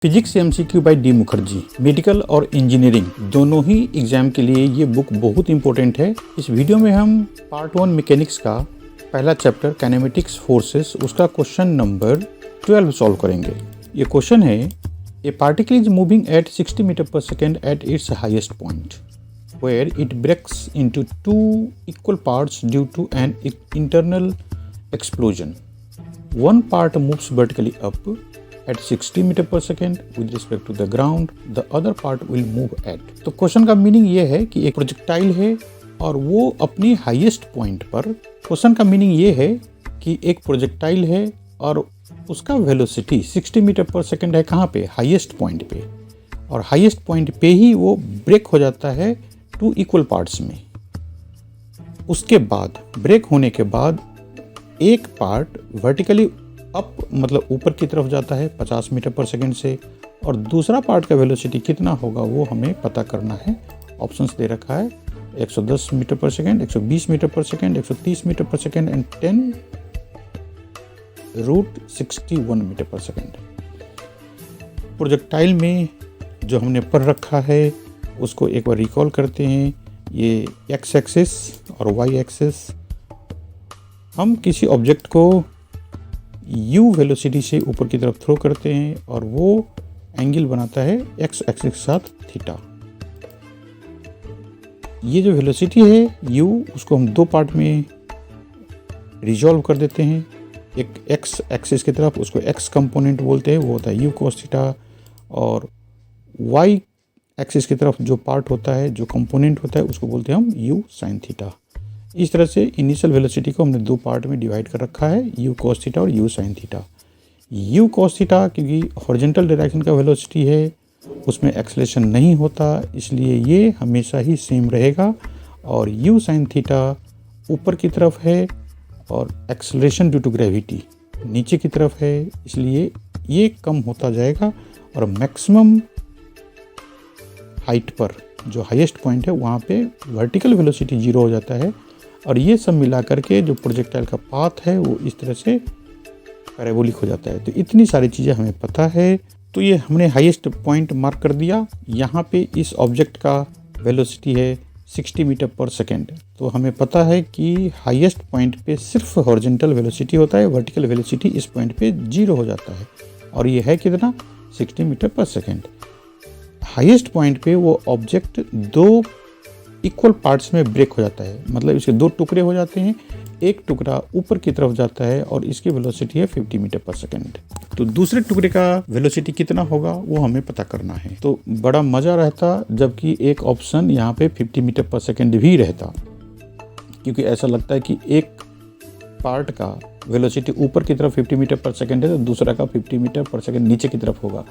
Physics MCQ by D Mukherjee. Medical और engineering दोनों ही एग्जाम के लिए ये बुक बहुत इंपॉर्टेंट है। इस वीडियो में हम पार्ट 1 मैकेनिक्स का पहला चैप्टर काइनेमेटिक्स फोर्सेस उसका क्वेश्चन नंबर 12 सॉल्व करेंगे। ये क्वेश्चन है, a particle is moving at 60 metre per second at its highest point where it breaks into two equal parts due to an internal explosion. One part moves vertically up at 60 metre per second with respect to the ground, the other part will move at। तो question का meaning ये है कि एक projectile है और वो अपनी हाईएस्ट पॉइंट पर, क्वेश्चन का मीनिंग ये है कि एक प्रोजेक्टाइल है और उसका वेलोसिटी 60 मीटर पर सेकेंड है। कहाँ पे? हाईएस्ट पॉइंट पे। और हाईएस्ट पॉइंट पे ही वो ब्रेक हो जाता है टू इक्वल पार्ट्स में। उसके बाद ब्रेक होने के बाद एक पार्ट वर्टिकली अप मतलब ऊपर की तरफ जाता है 50 मीटर पर सेकेंड से, और दूसरा पार्ट का वेलोसिटी कितना होगा वो हमें पता करना है। ऑप्शंस दे रखा है 110 metre per second, 120 metre per second, 130 metre per second and 10√61 metre per second. Projectile में जो हमने पढ़ रखा है उसको एक बार रिकॉल करते हैं। ये एक्स एक्सिस और वाई एक्सिस, हम किसी ऑब्जेक्ट को u वेलोसिटी से ऊपर की तरफ थ्रो करते हैं और वो एंगल बनाता है x एक्सिस के साथ थीटा। ये जो वेलोसिटी है u, उसको हम दो पार्ट में रिजॉल्व कर देते हैं। एक x एक्सिस की तरफ, उसको x कंपोनेंट बोलते हैं, वो होता है u cos थीटा, और y एक्सिस की तरफ जो पार्ट होता है, जो कंपोनेंट होता है, उसको बोलते हैं हम u sin थीटा। इस तरह से इनिशियल वेलोसिटी को हमने दो पार्ट में डिवाइड कर रखा है, u cos थीटा और u sin theta. u cos theta क्योंकि हॉरिजॉन्टल डायरेक्शन का वेलोसिटी है, उसमें एक्सेलरेशन नहीं होता, इसलिए ये हमेशा ही सेम रहेगा। और u sin थीटा ऊपर की तरफ है और एक्सेलरेशन ड्यू टू ग्रेविटी नीचे की तरफ है, इसलिए ये कम होता जाएगा और मैक्सिमम हाइट पर जो हाईएस्ट पॉइंट है वहाँ पे वर्टिकल वेलोसिटी 0 हो जाता है। और ये सब मिला करके जो प्रोजेक्टाइल का पाथ है वो इस तरह से पैराबोलिक हो जाता है। तो इतनी सारी चीज़ें हमें पता है। तो ये हमने हाईएस्ट पॉइंट मार्क कर दिया। यहाँ पे इस ऑब्जेक्ट का वेलोसिटी है 60 मीटर पर सेकेंड। तो हमें पता है कि हाईएस्ट पॉइंट पे सिर्फ हॉरिजॉन्टल वेलोसिटी होता है, वर्टिकल वेलोसिटी इस पॉइंट पे 0 हो जाता है। और ये है कितना? 60 metre per second. Highest point पे वो ऑब्जेक्ट दो इक्वल पार्ट्स में ब्रेक हो जाता है, मतलब इसके दो टुकड़े हो जाते हैं। एक टुकड़ा ऊपर की तरफ जाता है और इसकी वेलोसिटी है 50 मीटर पर सेकेंड। तो दूसरे टुकड़े का वेलोसिटी कितना होगा वो हमें पता करना है। तो बड़ा मज़ा रहता जबकि एक ऑप्शन यहाँ पे 50 मीटर पर सेकेंड भी रहता, क्योंकि ऐसा लगता है कि एक पार्ट का वेलोसिटी ऊपर की तरफ 50 मीटर पर सेकेंड है तो दूसरा का 50 मीटर पर सेकेंड नीचे की तरफ होगा।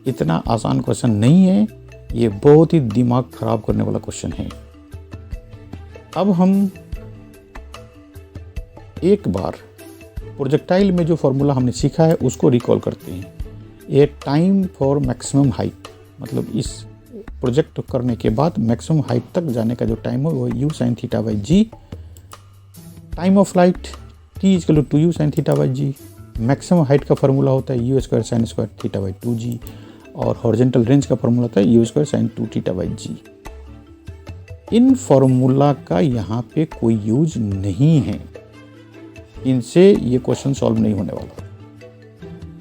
इतना आसान क्वेश्चन नहीं है, ये बहुत ही दिमाग खराब करने वाला क्वेश्चन है। अब हम एक बार प्रोजेक्टाइल में जो फॉर्मूला हमने सीखा है उसको रिकॉल करते हैं। ये टाइम फॉर मैक्सिमम हाइट, मतलब इस प्रोजेक्ट करने के बाद मैक्सिमम हाइट तक जाने का जो टाइम है वो u sin theta by g. Time of flight t = 2u sin theta by g. Maximum height का फार्मूला होता है u² sin² theta by 2g, और हॉरिजॉन्टल रेंज का फार्मूला होता है u² sin 2 theta by g. इन फार्मूला का यहाँ पे कोई यूज नहीं है, इनसे ये क्वेश्चन सॉल्व नहीं होने वाला।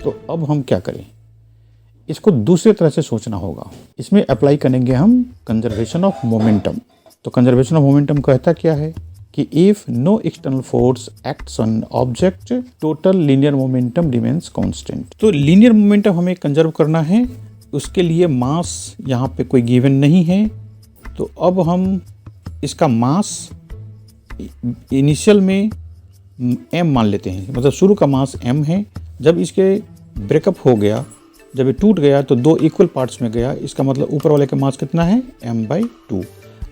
तो अब हम क्या करें? इसको दूसरे तरह से सोचना होगा। इसमें अप्लाई करेंगे हम कंजर्वेशन ऑफ मोमेंटम। तो कंजर्वेशन ऑफ मोमेंटम कहता क्या है कि if no external force acts on object total linear momentum remains constant. तो लीनियर मोमेंटम हमें कंजर्व करना है, उसके लिए मास यहाँ पे कोई गिवन नहीं है। तो अब हम इसका मास इनिशियल में m मान लेते हैं, मतलब शुरू का मास m है। जब इसके ब्रेकअप हो गया, जब ये टूट गया तो दो इक्वल पार्ट्स में गया, इसका मतलब ऊपर वाले का मास कितना है? m/2।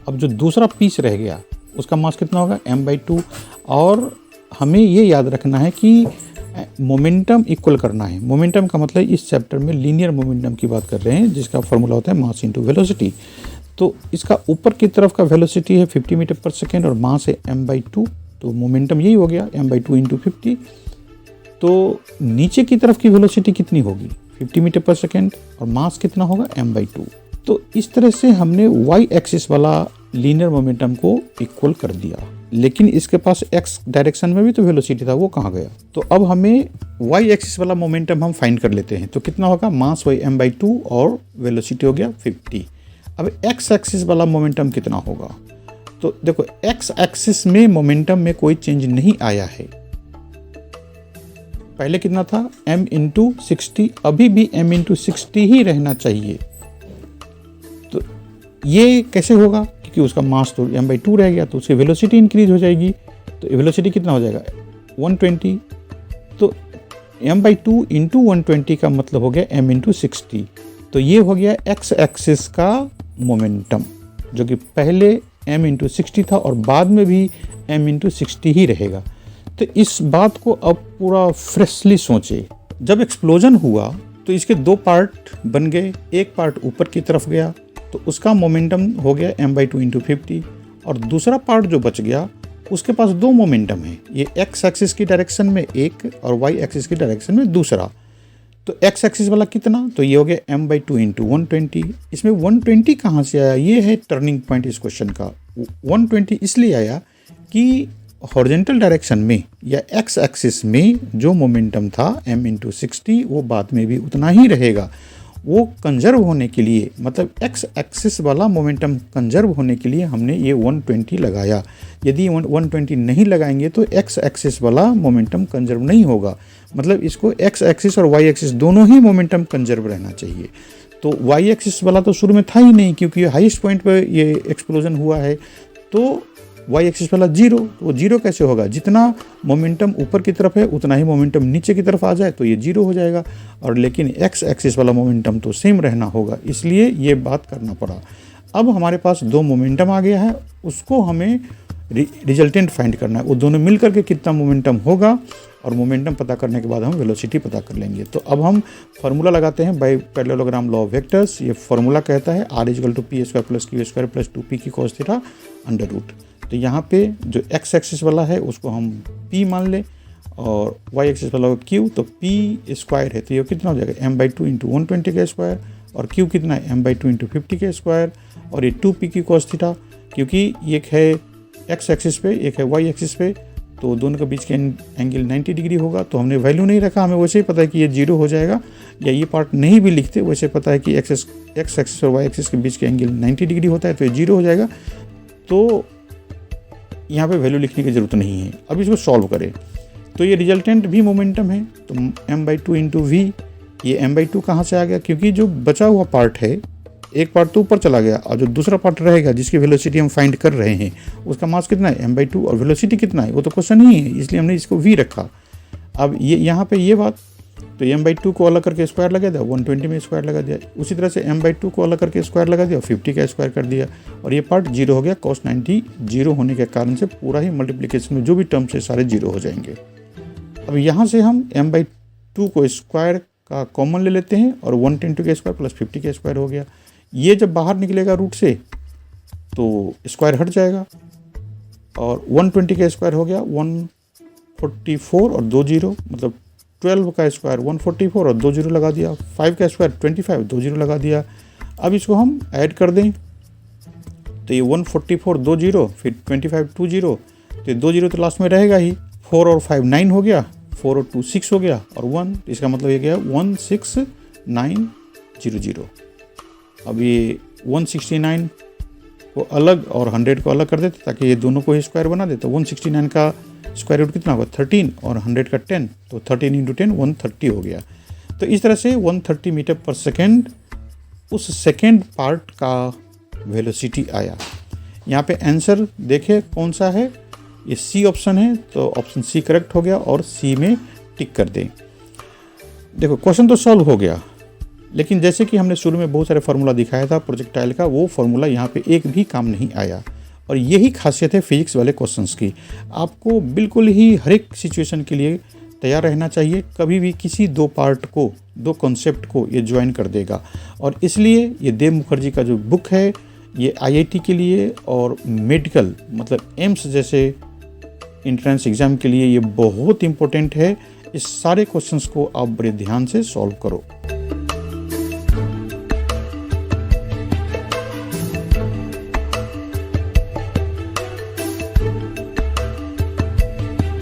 अब जो दूसरा पीस रह गया उसका मास कितना होगा? m/2। और हमें ये याद रखना है कि मोमेंटम इक्वल करना है। मोमेंटम का मतलब इस चैप्टर में लीनियर मोमेंटम की बात कर रहे हैं, जिसका फॉर्मूला होता है मास इनटू वेलोसिटी। तो इसका ऊपर की तरफ का वेलोसिटी है 50 मीटर पर सेकेंड और मास है m/2, तो मोमेंटम यही हो गया m/2 × 50। तो नीचे की तरफ की वेलोसिटी कितनी होगी? 50 मीटर पर सेकेंड और मास कितना होगा m/2। तो इस तरह से हमने y एक्सिस वाला लीनियर मोमेंटम को इक्वल कर दिया, लेकिन इसके पास x डायरेक्शन में भी तो वेलोसिटी था, वो कहाँ गया। तो अब हमें y एक्सिस वाला मोमेंटम हम फाइंड कर लेते हैं। तो कितना होगा, मास वही m/2 और वेलोसिटी हो गया 50। अब x एक्सिस वाला मोमेंटम कितना होगा, तो देखो x एक्सिस में मोमेंटम में कोई चेंज नहीं आया है। पहले कितना था m/60, अभी भी m/60 ही रहना चाहिए। तो ये कैसे होगा, क्योंकि उसका मास तो m/2 रह गया, तो उसकी वेलोसिटी इंक्रीज हो जाएगी। तो वेलोसिटी कितना हो जाएगा 120। तो m/2 इंटू 120 का मतलब हो गया m/60। तो ये हो गया x एक्सिस का मोमेंटम, जो कि पहले m/60 था और बाद में भी m/60 ही रहेगा। तो इस बात को अब पूरा फ्रेशली सोचे। जब एक्सप्लोजन हुआ तो इसके दो पार्ट बन गए, एक पार्ट ऊपर की तरफ गया तो उसका मोमेंटम हो गया m/2 इंटू 50, और दूसरा पार्ट जो बच गया उसके पास दो मोमेंटम है, ये x एक्सिस की डायरेक्शन में एक और y एक्सिस की डायरेक्शन में दूसरा। तो x एक्सिस वाला कितना, तो ये हो गया m/2 इंटू 120। इसमें 120 कहाँ से आया, ये है टर्निंग पॉइंट इस क्वेश्चन का। 120 इसलिए आया कि हॉरिजॉन्टल डायरेक्शन में या x एक्सिस में जो मोमेंटम था m/60 वो बाद में भी उतना ही रहेगा। वो कंजर्व होने के लिए, मतलब x एक्सिस वाला मोमेंटम कंजर्व होने के लिए हमने ये 120 लगाया। यदि 120 नहीं लगाएंगे तो x एक्सिस वाला मोमेंटम कंजर्व नहीं होगा। मतलब इसको x एक्सिस और y एक्सिस दोनों ही मोमेंटम कंजर्व रहना चाहिए। तो y एक्सिस वाला तो शुरू में था ही नहीं, क्योंकि हाईएस्ट पॉइंट पर ये एक्सप्लोजन हुआ है। तो y एक्सिस वाला जीरो, तो वो जीरो कैसे होगा, जितना मोमेंटम ऊपर की तरफ है उतना ही मोमेंटम नीचे की तरफ आ जाए तो ये जीरो हो जाएगा। और लेकिन x एक्सिस वाला मोमेंटम तो सेम रहना होगा, इसलिए ये बात करना पड़ा। अब हमारे पास दो मोमेंटम आ गया है, उसको हमें रिजल्टेंट फाइंड करना है। वो दोनों मिलकर के कितना मोमेंटम होगा, और मोमेंटम पता करने के बाद हम वेलोसिटी पता कर लेंगे। तो अब हम फार्मूला लगाते हैं by parallelogram law of vectors. ये फार्मूला कहता है r = p² + q² + 2p की cos थीटा √। तो यहाँ पे जो x एक्सिस वाला है उसको हम p मान लें और y एक्सिस वाला q, तो p² है तो ये कितना हो जाएगा m/2 इंटू 120 का स्क्वायर, और q कितना है m/2 इंटू 50 का स्क्वायर, और ये 2p की cos थीटा, क्योंकि एक है x एक्सिस पे एक है y एक्सिस पे, तो दोनों के बीच के एंगल 90 डिग्री होगा। तो हमने वैल्यू नहीं रखा, हमें वैसे ही पता है कि ये जीरो हो जाएगा, या ये पार्ट नहीं भी लिखते, वैसे पता है कि x एक्सिस और y एक्सिस के बीच के एंगल 90 डिग्री होता है, तो ये जीरो हो जाएगा। तो यहाँ पे वैल्यू लिखने की ज़रूरत नहीं है। अब इसको सॉल्व करें तो ये रिजल्टेंट भी मोमेंटम है, तो m/2 इंटू v, ये m/2 कहाँ से आ गया, क्योंकि जो बचा हुआ पार्ट है एक पार्ट तो ऊपर चला गया, और जो दूसरा पार्ट रहेगा जिसकी वेलोसिटी हम फाइंड कर रहे हैं उसका मास कितना है m/2, और वेलोसिटी कितना है वो तो क्वेश्चन ही है, इसलिए हमने इसको v रखा। अब ये यहाँ पे ये बात, तो m/2 को अलग करके स्क्वायर लगा दिया, 120 में स्क्वायर लगा दिया, उसी तरह से m/2 को अलग करके स्क्वायर लगा दिया, 50 का स्क्वायर कर दिया, और ये पार्ट जीरो हो गया। cos 90 जीरो होने के कारण से पूरा ही मल्टीप्लिकेशन में जो भी टर्म्स है सारे जीरो हो जाएंगे। अब यहाँ से हम m/2 को स्क्वायर का कॉमन ले लेते हैं, और 120 का स्क्वायर प्लस 50 का स्क्वायर हो गया। ये जब बाहर निकलेगा रूट से तो स्क्वायर हट जाएगा, और 120 का स्क्वायर हो गया 144 और 2 जीरो, मतलब 12 का स्क्वायर 144 और 2 जीरो लगा दिया, 5 का स्क्वायर 25 2 जीरो लगा दिया। अब इसको हम ऐड कर दें तो ये 144 2 जीरो, फिर 25 2 जीरो, तो 2 जीरो तो लास्ट में रहेगा ही। 4 और 5 9 हो गया, 4 और 2 6 हो गया, और 1, इसका मतलब ये गया 16900। अब ये 169 को अलग और 100 को अलग कर देते ताकि ये दोनों को ही स्क्वायर बना दे। तो 169 का स्क्वायर रूट कितना होगा 13, और 100 का 10, तो 13 इंटू 10 130 हो गया। तो इस तरह से 130 मीटर पर सेकेंड उस सेकेंड पार्ट का वेलोसिटी आया। यहाँ पे आंसर देखें कौन सा है, ये सी ऑप्शन है, तो ऑप्शन सी करेक्ट हो गया, और सी में टिक कर दें। देखो क्वेश्चन तो सॉल्व हो गया, लेकिन जैसे कि हमने शुरू में बहुत सारे फार्मूला दिखाया था प्रोजेक्टाइल का, वो फार्मूला यहाँ पे एक भी काम नहीं आया। और यही खासियत है फिजिक्स वाले क्वेश्चंस की, आपको बिल्कुल ही हर एक सिचुएशन के लिए तैयार रहना चाहिए। कभी भी किसी दो पार्ट को, दो कॉन्सेप्ट को ये ज्वाइन कर देगा। और इसलिए ये देव मुखर्जी का जो बुक है ये IIT के लिए और मेडिकल मतलब एम्स जैसे इंट्रेंस एग्ज़ाम के लिए ये बहुत इम्पोर्टेंट है। इस सारे क्वेश्चंस को आप बड़े ध्यान से सॉल्व करो।